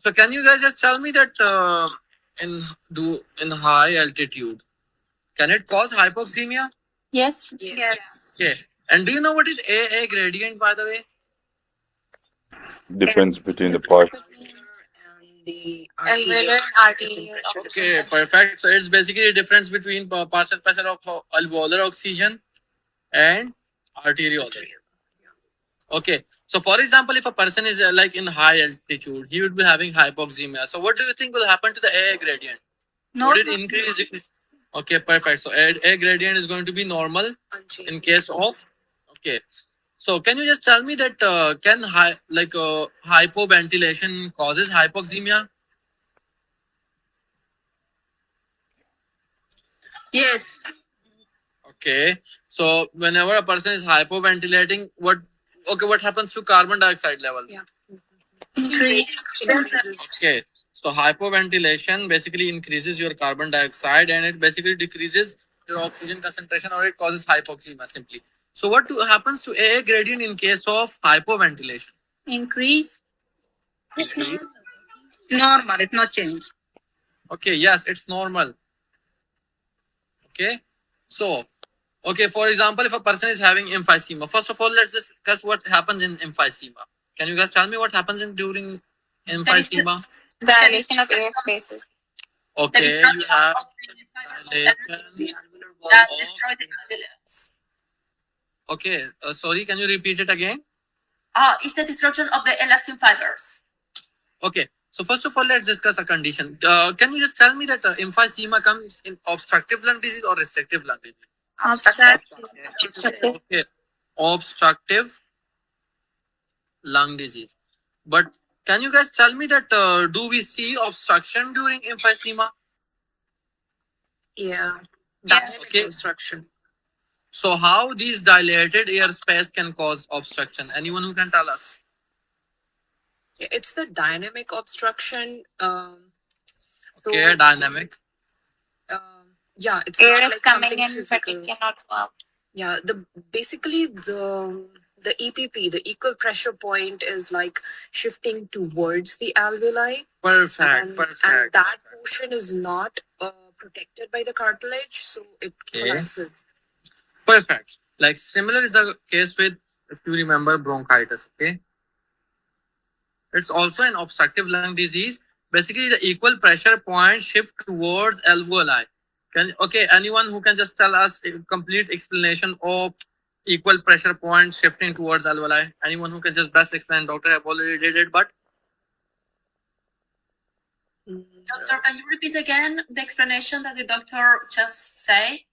So can you guys just tell me that in high altitude, can it cause hypoxemia? Yes. Yes. Okay. And do you know what is AA gradient, by the way? Difference between the Difference part. between And the alveolar arterial and oxygen arterial pressure. Okay, oxygen. perfect. So it's basically a difference between partial pressure of alveolar oxygen and arterial. Okay. So for example, if a person is like in high altitude, he would be having hypoxemia. So what do you think will happen to the AA gradient? Would it increase? Okay, perfect. So A gradient is going to be normal in case of. Okay. So can you just tell me that can hypoventilation causes hypoxemia? Yes. Okay. So whenever a person is hypoventilating, what happens to carbon dioxide level? Yeah. Increase. Increases. Okay. So hypoventilation basically increases your carbon dioxide and it basically decreases your oxygen concentration or it causes hypoxemia simply. So happens to AA gradient in case of hypoventilation? Increase. Increase. Normal. It's not change. Okay, yes, it's normal. Okay. So, okay, for example, if a person is having emphysema, first of all, let's discuss what happens in emphysema. Can you guys tell me what happens during emphysema? Dilation of air spaces. Okay, you have dilation. The alveolar That walls. destroy the alveolus. Okay, sorry, can you repeat it again? It's the destruction of the elastin fibers. Okay, so first of all, let's discuss a condition. Can you just tell me that emphysema comes in obstructive lung disease or restrictive lung disease? Obstructive. Okay, obstructive lung disease. But can you guys tell me that do we see obstruction during emphysema? Yeah. Yes. Okay. Obstruction. So how these dilated air space can cause obstruction? Anyone who can tell us? It's the dynamic obstruction. Okay, dynamic. Yeah, it's Air not is like coming something in, but physical. it cannot go out. Yeah, basically the EPP, the equal pressure point, is like shifting towards the alveoli, Perfect, and that portion is not protected by the cartilage, so it Okay. collapses. Perfect. Like similar is the case with, if you remember, bronchitis. Okay, it's also an obstructive lung disease. Basically, the equal pressure point shift towards alveoli. Anyone who can just tell us a complete explanation of equal pressure point shifting towards alveoli? Anyone who can just best explain? Doctor have already did it, but Doctor, can you repeat again the explanation that the doctor just say?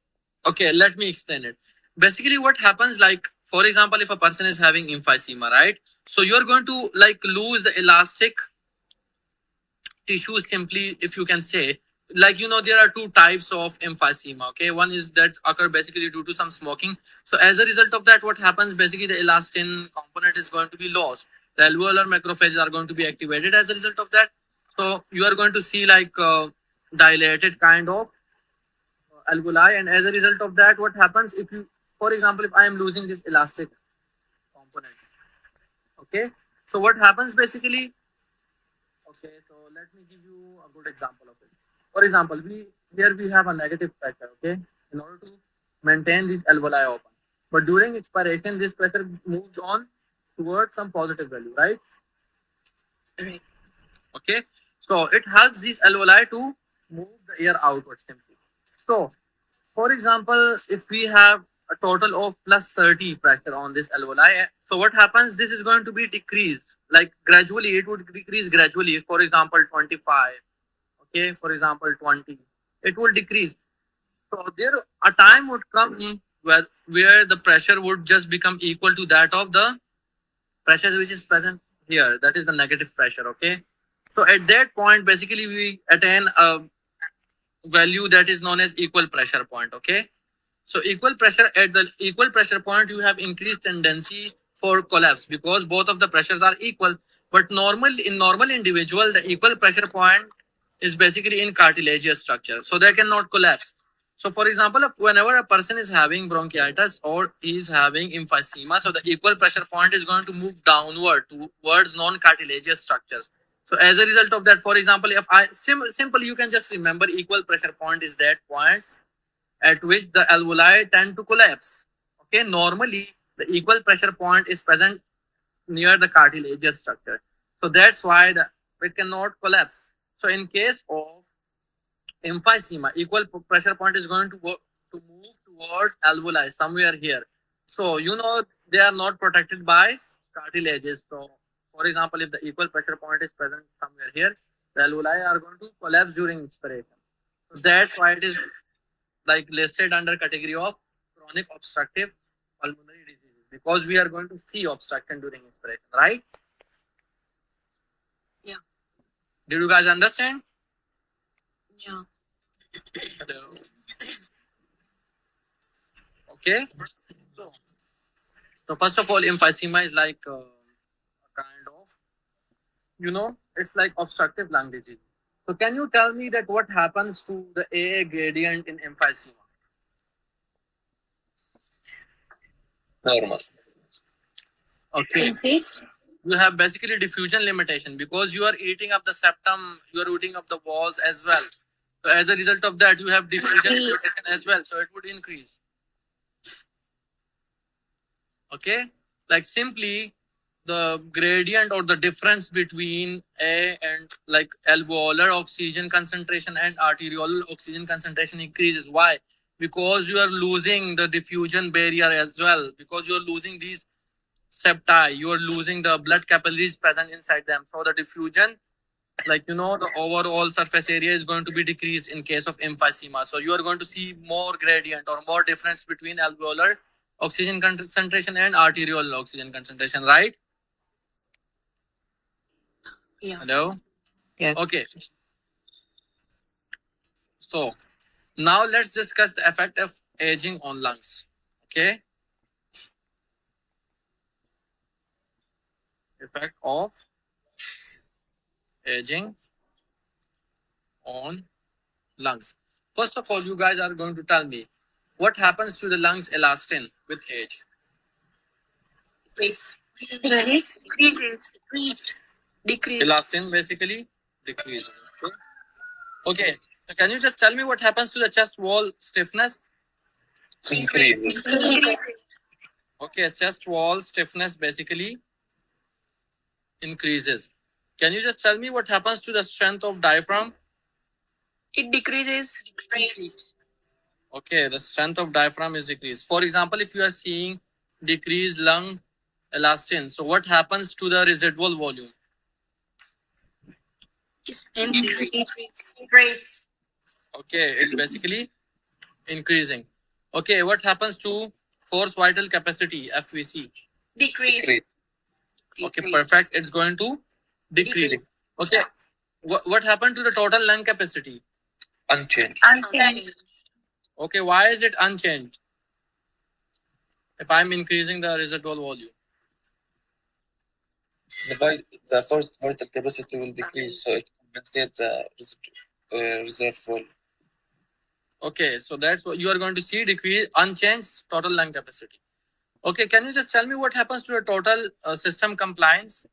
okay, let me explain it. Basically, what happens, like, for example, if a person is having emphysema, right? So you're going to like lose the elastic tissue simply, if you can say. Like, there are two types of emphysema. Okay, one is that occur basically due to some smoking. So as a result of that, what happens basically, the elastin component is going to be lost. The alveolar macrophages are going to be activated as a result of that. So you are going to see like dilated kind of alveoli, and as a result of that, what happens if you, for example, if I am losing this elastic component, okay, so what happens basically, okay, so let me give you a good example of it. For example, we have a negative pressure, okay, in order to maintain these alveoli open, but during expiration this pressure moves on towards some positive value, right? Right. Okay, so it helps these alveoli to move the air outward simply. So for example, if we have a total of plus 30 pressure on this alveoli, so what happens? This is going to be decreased, like gradually, it would decrease gradually. For example, 25, okay, for example, 20, it will decrease. So there a time would come where the pressure would just become equal to that of the pressure which is present here. That is the negative pressure, okay? So at that point, basically, we attain a value that is known as equal pressure point, okay? So equal pressure, at the equal pressure point, you have increased tendency for collapse because both of the pressures are equal. But in normal individual, the equal pressure point is basically in cartilaginous structure, so they cannot collapse. So for example, whenever a person is having bronchitis or is having emphysema, so the equal pressure point is going to move downward towards non-cartilaginous structures. So as a result of that, for example, if I simple, you can just remember equal pressure point is that point at which the alveoli tend to collapse. Okay, normally the equal pressure point is present near the cartilaginous structure. So that's why it cannot collapse. So in case of emphysema, equal pressure point is going to to move towards alveoli somewhere here. So they are not protected by cartilages. So for example, if the equal pressure point is present somewhere here, the alveoli are going to collapse during inspiration. So that's why it is like listed under category of chronic obstructive pulmonary disease, because we are going to see obstruction during inspiration, right? Yeah. Did you guys understand? Yeah. Hello. Okay. So first of all, emphysema is like a kind of, it's like obstructive lung disease. So can you tell me that what happens to the AA gradient in emphysema? Normal. Okay. Increase. You have basically diffusion limitation because you are eating up the septum, you are eating up the walls as well. So as a result of that, you have diffusion limitation as well. So it would increase. Okay, like simply the gradient or the difference between A and like alveolar oxygen concentration and arterial oxygen concentration increases. Why? Because you are losing the diffusion barrier as well. Because you are losing these septi, you are losing the blood capillaries present inside them. So the diffusion, the overall surface area is going to be decreased in case of emphysema. So you are going to see more gradient or more difference between alveolar oxygen concentration and arterial oxygen concentration, right? Yeah. Hello? Yes. Okay. So now let's discuss the effect of aging on lungs. Okay? Effect of aging on lungs. First of all, you guys are going to tell me what happens to the lungs elastin with age. Decrease. Decrease. Decrease. Decrease. Elastin basically decreases. Okay. So can you just tell me what happens to the chest wall stiffness? Increases. Increase. Okay, chest wall stiffness basically increases. Can you just tell me what happens to the strength of diaphragm? It decreases. Decrease. Okay, the strength of diaphragm is decreased. For example, if you are seeing decreased lung elastin, so what happens to the residual volume? Increase. Okay, it's basically increasing. Okay, what happens to force vital capacity, FVC? Decrease. Okay, perfect. It's going to decrease. Okay, what happened to the total lung capacity? Unchanged. Unchanged. Okay, why is it unchanged? If I'm increasing the residual volume. The first vital capacity will decrease, so it compensates the reserve volume. Okay, so that's what you are going to see, decrease, unchanged total lung capacity. Okay, can you just tell me what happens to the total system compliance?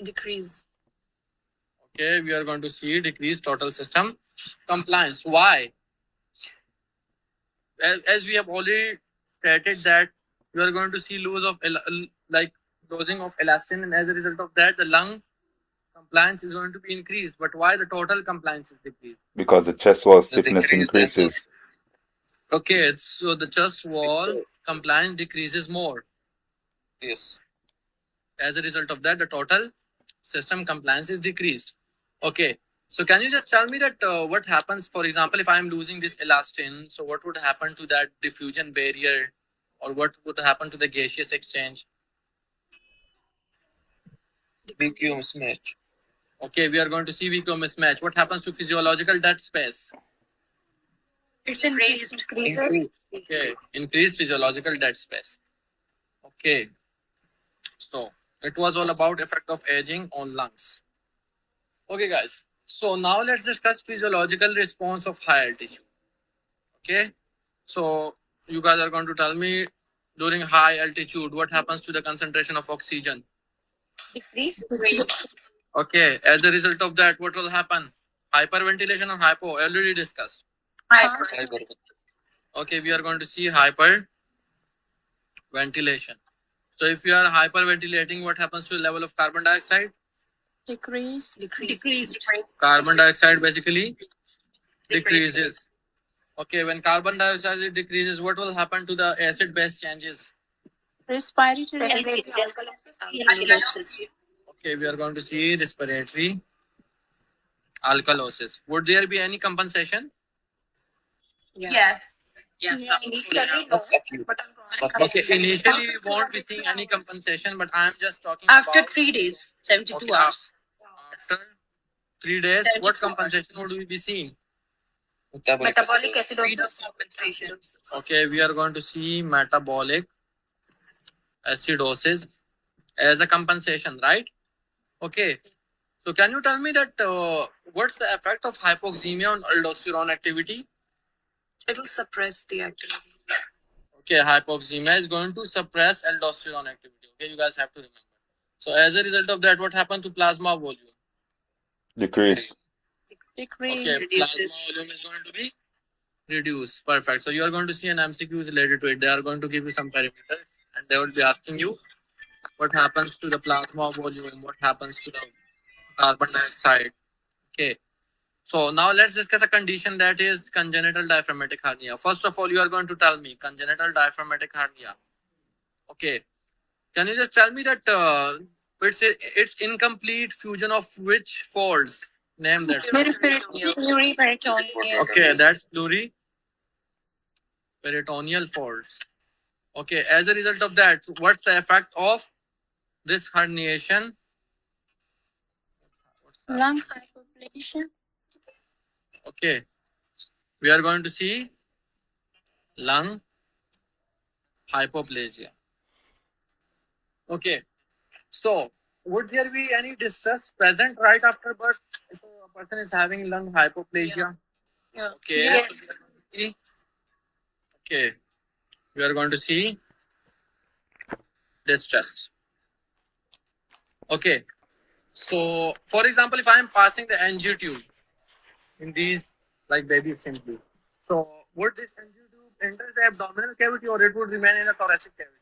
Decrease. Okay, we are going to see decreased total system compliance. Why? As we have already stated that you are going to see losing of elastin, and as a result of that, the lung compliance is going to be increased. But why the total compliance is decreased? Because the chest wall The stiffness decreased increases. Okay, so the chest wall compliance decreases more. Yes. As a result of that, the total system compliance is decreased. Okay, so can you just tell me that what happens, for example, if I am losing this elastin, so what would happen to that diffusion barrier, or what would happen to the gaseous exchange? Vacuum mismatch. Okay, we are going to see vacuum mismatch. What happens to physiological dead space? It's increased. Increase. Okay, increased physiological dead space. Okay, so it was all about effect of aging on lungs. Okay, guys. So now let's discuss physiological response of high altitude. Okay, so you guys are going to tell me during high altitude what happens to the concentration of oxygen. Decrease. Okay, as a result of that, what will happen? Hyperventilation or hypo? Already discussed. Hyper. Hyper. Okay, we are going to see hyperventilation. So if you are hyperventilating, what happens to the level of carbon dioxide? Decrease. Decrease. Carbon dioxide basically decreases. Okay, when carbon dioxide decreases, what will happen to the acid base changes? Respiratory Alkalosis. Okay, we are going to see respiratory alkalosis. Would there be any compensation? Yeah. Yes. Yes. Initially, no, Not acute. but But Okay, initially we won't be seeing any compensation, but I am just talking after about 3 days, 72 okay, hours. after 3 days, 72 what hours. compensation would we be seeing? Metabolic Freedom acidosis. compensation. Okay, we are going to see metabolic acidosis as a compensation, right? Okay, so can you tell me that what's the effect of hypoxemia on aldosterone activity? It will suppress the activity. Okay, hypoxemia is going to suppress aldosterone activity. Okay, you guys have to remember. So as a result of that, what happened to plasma volume? decrease. Decrease. Okay, plasma Reduces. volume is going to be reduced. Perfect. So you are going to see an MCQs related to it. They are going to give you some parameters and they will be asking you what happens to the plasma volume, what happens to the carbon dioxide. Okay. So now let's discuss a condition that is congenital diaphragmatic hernia. First of all, you are going to tell me congenital diaphragmatic hernia. Okay. Can you just tell me that it's incomplete fusion of which folds? Name that. Pluriperitoneal. Okay, that's pluriperitoneal folds. Okay, as a result of that, what's the effect of this herniation? Lung hyperplasia. Okay, we are going to see lung hypoplasia. Okay, so would there be any distress present right after birth if a person is having lung hypoplasia? Yeah. Okay, Yes. okay, we are going to see distress. Okay, so for example, if I am passing the NG tube in these like babies simply, so would this NG tube enter the abdominal cavity or it would remain in the thoracic cavity?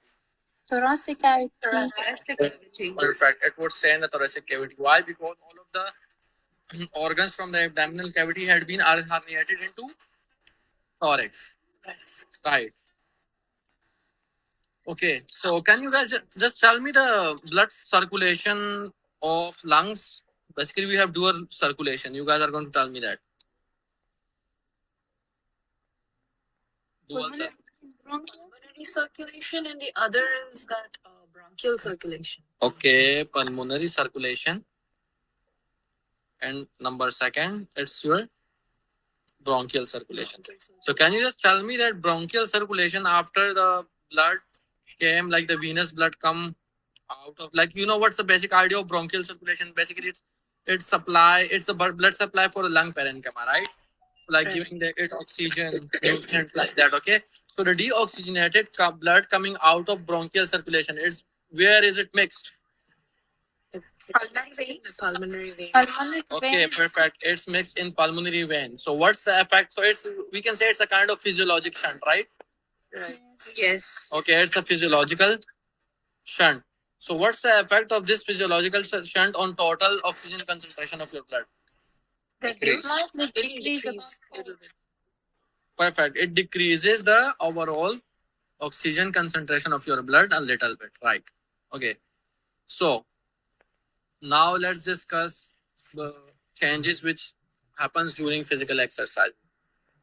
Thoracic cavity. Perfect. It would stay in the thoracic cavity. Why? Because all of the organs from the abdominal cavity had been herniated into thorax. Right. Okay. So can you guys just tell me the blood circulation of lungs? Basically, we have dual circulation. You guys are going to tell me that. Dual Pulmonary. Pulmonary circulation, and the other is that bronchial circulation. Okay, pulmonary circulation. And number second, it's your bronchial circulation. So can you just tell me that bronchial circulation after the blood came, like the venous blood come out of, like, you know what's the basic idea of bronchial circulation? Basically, it's a blood supply for the lung parenchyma, right? Like Right. giving it oxygen, nutrients like that. Okay. So the deoxygenated blood coming out of bronchial circulation, it's where is it mixed? It's mixed in the pulmonary veins. Pulmonary Okay, veins. perfect. It's mixed in pulmonary vein. So what's the effect? So we can say it's a kind of physiologic shunt, right? Right. Yes. Okay, it's a physiological shunt. So what's the effect of this physiological shunt on total oxygen concentration of your blood? Decrease. Slightly It will decrease decrease a little bit. Perfect. It decreases the overall oxygen concentration of your blood a little bit, right? Okay. So now let's discuss the changes which happens during physical exercise.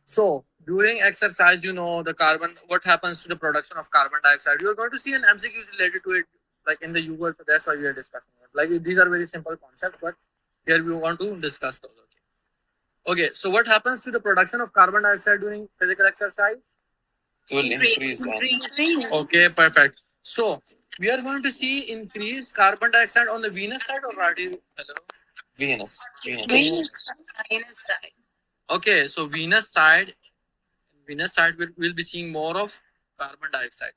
So during exercise, you know the carbon. What happens to the production of carbon dioxide? You are going to see an MCQ related to it, like in the UL. So that's why we are discussing it. Like these are very simple concepts, but here we want to discuss those. Okay. Okay. So what happens to the production of carbon dioxide during physical exercise? It will increase. Okay. Perfect. So we are going to see increased carbon dioxide on the venous side or hello? Venous. Venous. Venous side. Okay. So venous side will be seeing more of carbon dioxide.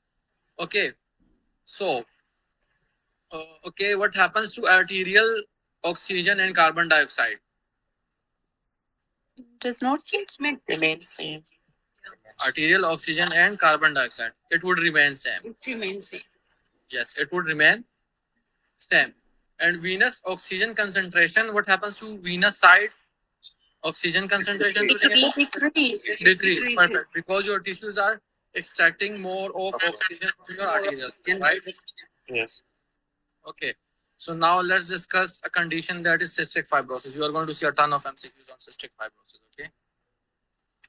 Okay. So, okay, what happens to arterial oxygen and carbon dioxide? Does not change. Remain same. Arterial oxygen and carbon dioxide. It would remain same. It remains same. Yes, it would remain same. And venous oxygen concentration, what happens to venous side? Oxygen concentration to Decrease. decrease. Perfect. Because your tissues are extracting more of oxygen from your arterial, right? Yes. Okay. So now let's discuss a condition that is cystic fibrosis. You are going to see a ton of MCQs on cystic fibrosis. Okay.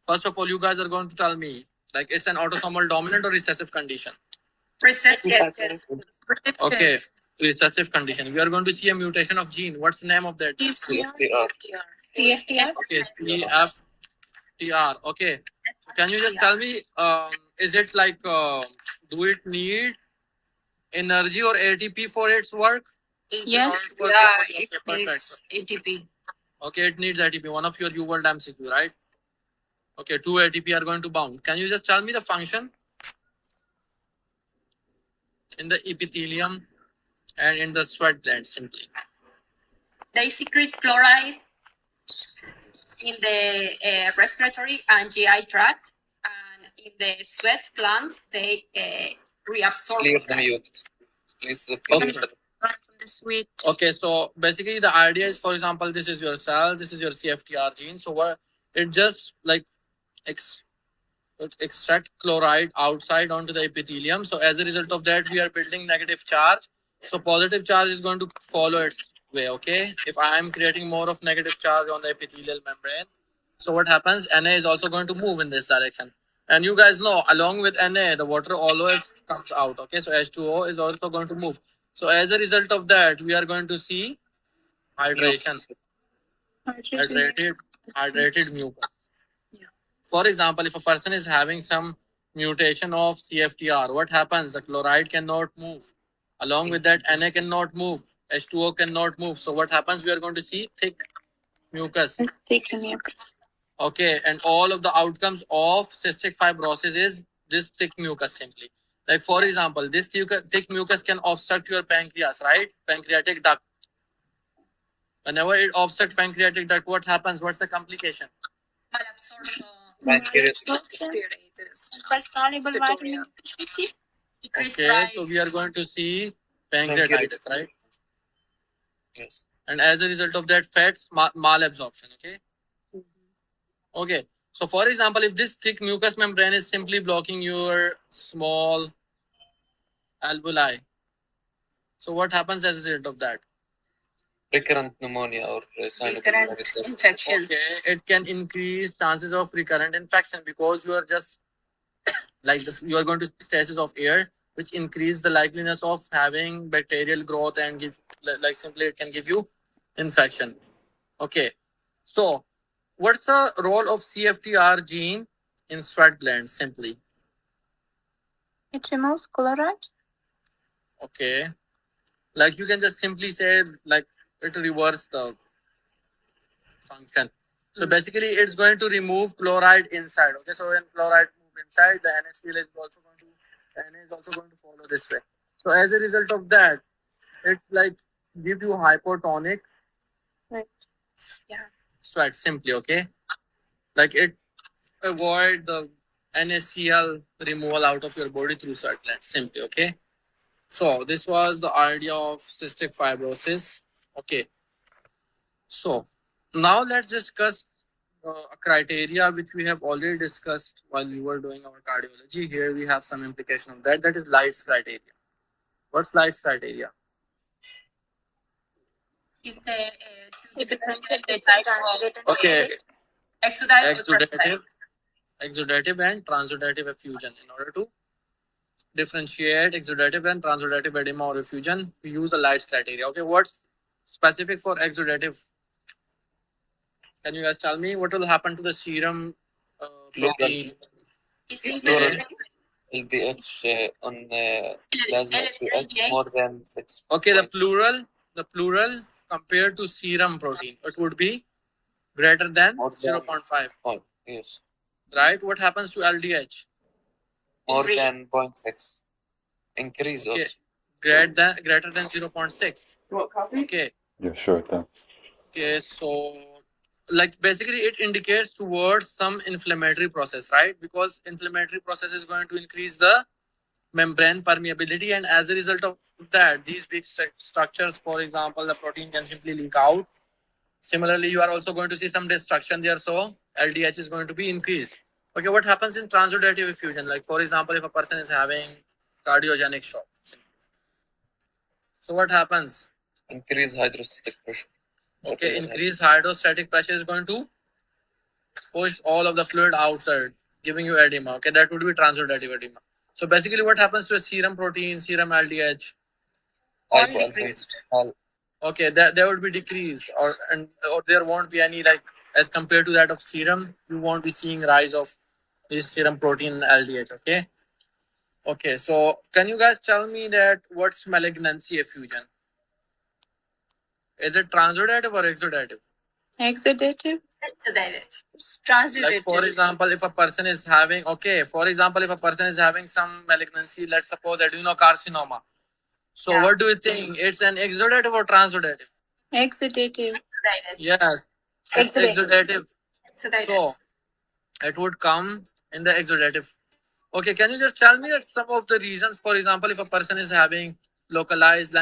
First of all, you guys are going to tell me like it's an autosomal dominant or recessive condition. Recessive. Okay. Recessive condition. We are going to see a mutation of gene. What's the name of that? CFTR. CFTR. Okay. CFTR. Okay. So can you just tell me, is it like, do it need energy or ATP for its work? Yes. Yeah, Okay, it perfect. needs ATP. Okay, it needs ATP. One of your U-World MCQ, right? Okay, 2 ATP are going to bound. Can you just tell me the function in the epithelium and in the sweat gland simply? They secrete chloride in the respiratory and GI tract, and in the sweat glands they reabsorb Clear the that mucus. Please the Okay. from the sweat. Okay, so basically the idea is, for example, this is your cell, this is your CFTR gene. So what it just like it extract chloride outside onto the epithelium. So as a result of that, we are building negative charge. So positive charge is going to follow its way. Okay, if I am creating more of negative charge on the epithelial membrane, so what happens? Na is also going to move in this direction. And you guys know, along with Na, the water always comes out. Okay, so H2O is also going to move. So as a result of that, we are going to see hydration, hydrated mucus. For example, if a person is having some mutation of CFTR, what happens? The chloride cannot move. Along with that, Na cannot move. H2O cannot move. So what happens? We are going to see thick mucus. Thick mucus. Okay, and all of the outcomes of cystic fibrosis is this thick mucus simply. Like for example, this thick mucus can obstruct your pancreas, right? Pancreatic duct. Whenever it obstructs pancreatic duct, what happens? What's the complication? Malabsorption. Pancreatitis. Soluble vitamin deficiency. Okay, so we are going to see pancreatitis, right? Yes. And as a result of that, fats malabsorption. Okay. Okay. So, for example, if this thick mucous membrane is simply blocking your small alveoli, so what happens as a result of that? Recurrent pneumonia or Recurrent infections. Okay, it can increase chances of recurrent infection because you are just like this. You are going to see stresses of air, which increase the likeliness of having bacterial growth and give like simply it can give you infection. Okay, so what's the role of CFTR gene in sweat glands? Simply, It removes chloride. okay, like you can just simply say like it reverse the function. So basically, it's going to remove chloride inside. Okay, so when chloride move inside, the NaCl is also going to Na is also going to follow this way. So as a result of that, it like give you hypotonic Right. Yeah. sweat simply. Okay, like it avoid the NaCl removal out of your body through sweat glands simply. Okay, so this was the idea of cystic fibrosis. Okay, so now let's discuss a criteria which we have already discussed while we were doing our cardiology. Here we have some implication of that. That is Light's criteria. What's Light's criteria? Is the differentiate the type of Okay, exudative exudative and transudative effusion. In order to differentiate exudative and transudative edema or effusion, we use a Light's criteria. Okay, what's specific for exudative? Can you guys tell me what will happen to the serum protein? Plural. LDH on plasma LDH more than 6. Okay, the plural compared to serum protein, it would be greater than More than 0.5. Yes. Right? What happens to LDH? More than 0.6. Increase Okay. also. Greater than 0.6. Okay. Yeah, sure. Thanks. Okay, so like basically it indicates towards some inflammatory process, right? Because inflammatory process is going to increase the membrane permeability, and as a result of that, these big structures, for example, the protein can simply leak out. Similarly, you are also going to see some destruction there, so LDH is going to be increased. Okay, what happens in transudative effusion? Like for example, if a person is having cardiogenic shock, so what happens? Increase hydrostatic pressure. Okay, increased hydrostatic pressure is going to push all of the fluid outside, giving you edema. Okay, that would be transudative edema. So basically, what happens to a serum protein, serum LDH? All decreased. Okay, that there would be decreased, or there won't be any, like, as compared to that of serum, you won't be seeing rise of this serum protein LDH. Okay. Okay, so can you guys tell me that what's malignancy effusion? Is it transudative or exudative? Exudative. It's Like for example, if a person is having, okay, for example, if a person is having some malignancy, let's suppose adenocarcinoma. So Yeah. what do you think? It's an exudative or transudative? Exudative. Yes, it's exudative. So it would come in the exudative. Okay, can you just tell me that some of the reasons? For example, if a person is having localized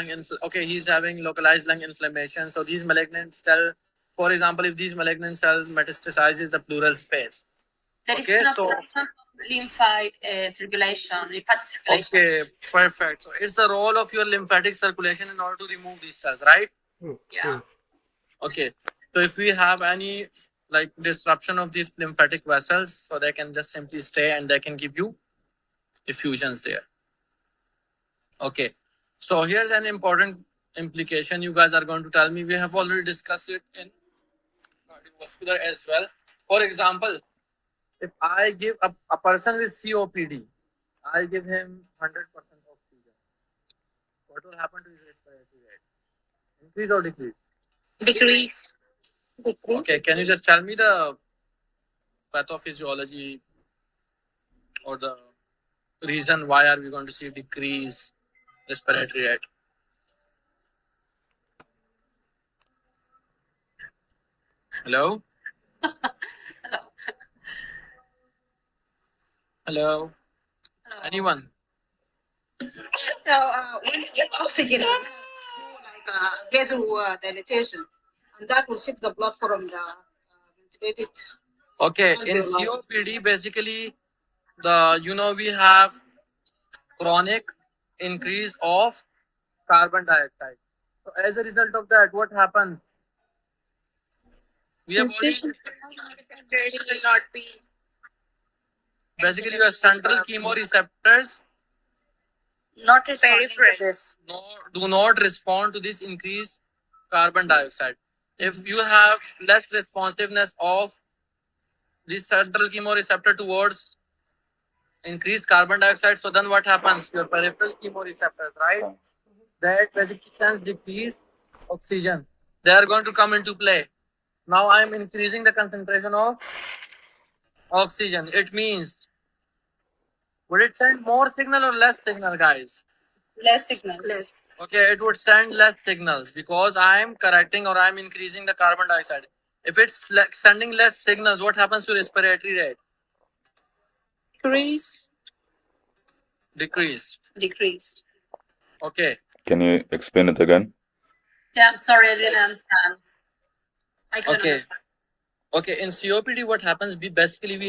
okay, he's having localized lung inflammation. So these malignant cell, for example, if these malignant cells metastasizes the pleural space. There is Okay, an so obstruction of lymphatic circulation, lymphatic circulation. okay, perfect. So it's the role of your lymphatic circulation in order to remove these cells, right? Yeah. Okay. So if we have any like disruption of these lymphatic vessels, so they can just simply stay and they can give you effusions there. Okay. So here's an important implication you guys are going to tell me. We have already discussed it in cardiovascular as well. For example, if I give a person with COPD, I give him 100% oxygen. What will happen to his respiratory rate? Increase or decrease? Decrease. Okay, can you just tell me the pathophysiology or the reason why are we going to see decrease respiratory rate? Hello? Hello? Anyone? So when you give oxygen, get to dilatation, and that will shift the blood from the ventilated. Okay, in COPD, basically, we have chronic increase of carbon dioxide. So as a result of that, what happens? We have already, will not be. basically your central chemoreceptors Not responding to Peripheral. this. do not respond to this increased carbon dioxide. If you have less responsiveness of this central chemoreceptor towards increased carbon dioxide, so then what happens? Your peripheral chemoreceptors, right? That basically sense decreased oxygen. They are going to come into play. Now I am increasing the concentration of oxygen. It means, would it send more signal or less signal, guys? Less signals. Less. Okay, it would send less signals because I am correcting or I am increasing the carbon dioxide. If it's sending less signals, what happens to respiratory rate? Decrease. Decreased. Decreased. Okay. Can you explain it again? Yeah, I'm sorry, I didn't understand. I couldn't Okay. understand. Okay, in COPD, what happens? We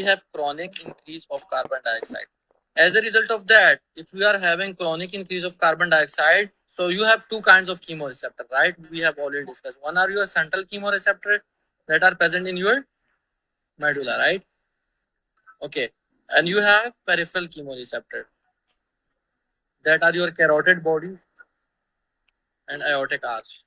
have chronic increase of carbon dioxide. As a result of that, if we are having chronic increase of carbon dioxide, so you have two kinds of chemoreceptor, right? We have already discussed. One are your central chemoreceptor that are present in your medulla, right? Okay, and you have peripheral chemoreceptor that are your carotid body and aortic arch.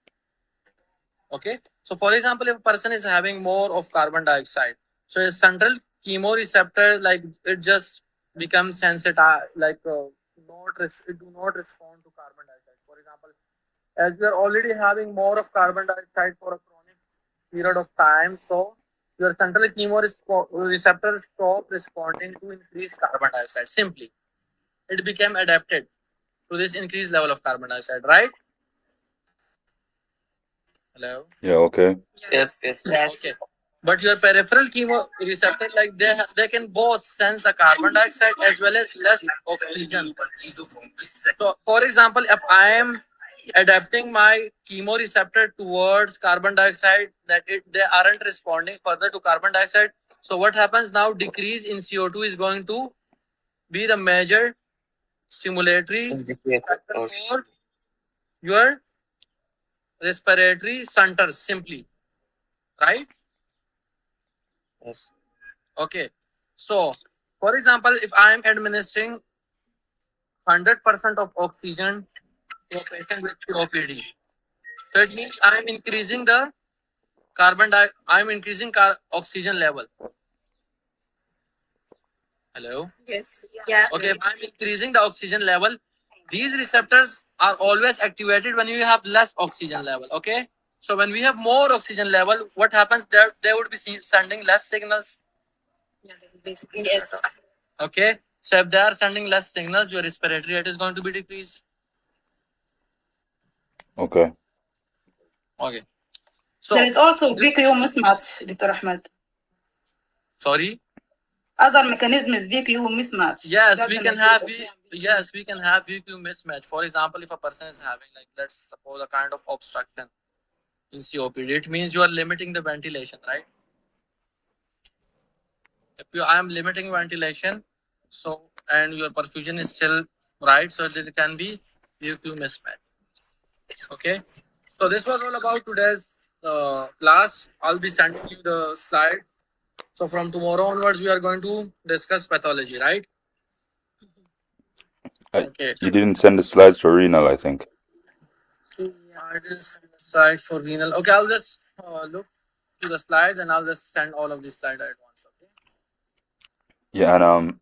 Okay, so for example, if a person is having more of carbon dioxide, so a central chemoreceptor, like, it just becomes sensitive, like, it do not respond to carbon dioxide. For example, as we are already having more of carbon dioxide for a chronic period of time, so your central chemoreceptor stop responding to increased carbon dioxide. Simply, it became adapted to this increased level of carbon dioxide, right? Hello. Yeah, okay. Yes, yes. Okay. But your peripheral chemoreceptor, like they can both sense the carbon dioxide as well as less oxygen. So, for example, if I am adapting my chemoreceptor towards carbon dioxide, they aren't responding further to carbon dioxide. So, what happens now? Decrease in CO2 is going to be the major stimulatory Indicator factor or for your respiratory centers, simply, right? yes. Okay. So, for example, if I am administering 100% of oxygen to a patient with COPD, so it means I am increasing the I am increasing oxygen level. Hello. Yes. Yeah. Okay, if I'm increasing the oxygen level, these receptors are always activated when you have less oxygen level. Okay. So when we have more oxygen level, what happens? They would be sending less signals. Yeah, they will basically Yes. shut off. Okay. So if they are sending less signals, your respiratory rate is going to be decreased. Okay. Okay. So There is also VQ mismatch, Dr. Ahmed. sorry. Other mechanism is VQ mismatch. Yes, That's we the can have mechanism. yes, we can have VQ mismatch. For example, if a person is having, like, let's suppose, a kind of obstruction in COPD, it means you are limiting the ventilation, right? If I am limiting ventilation, so and your perfusion is still right, so there can be VQ mismatch. Okay. So this was all about today's class. I'll be sending you the slide. So from tomorrow onwards, we are going to discuss pathology, right? Okay. You didn't send the slides for renal, I think. Yeah. I didn't send the slides for renal. Okay, I'll just look to the slides and I'll just send all of these slides at once. Okay. Yeah, and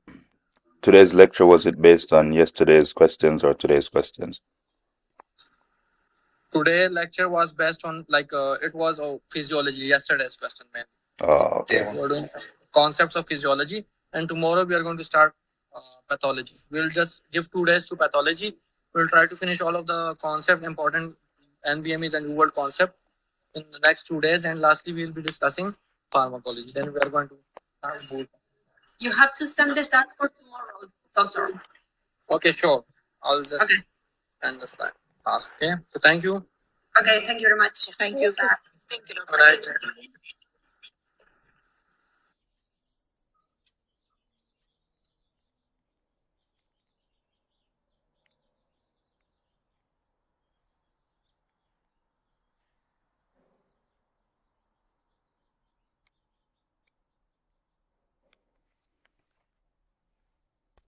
today's lecture, was it based on yesterday's questions or today's questions? Today lecture was based on, like, it was physiology. Yesterday's question, man. Oh, okay. We're doing some concepts of physiology, and tomorrow we are going to start pathology. We'll just give 2 days to pathology. We'll try to finish all of the concept, important NBMEs and world concept in the next 2 days, and lastly we'll be discussing pharmacology. Then we are going to have both. You have to send the task for tomorrow, doctor. Okay, sure. I'll just send the slide. Okay. So thank you. Okay, thank you very much. Thank you. Thank you, Dr. Good night.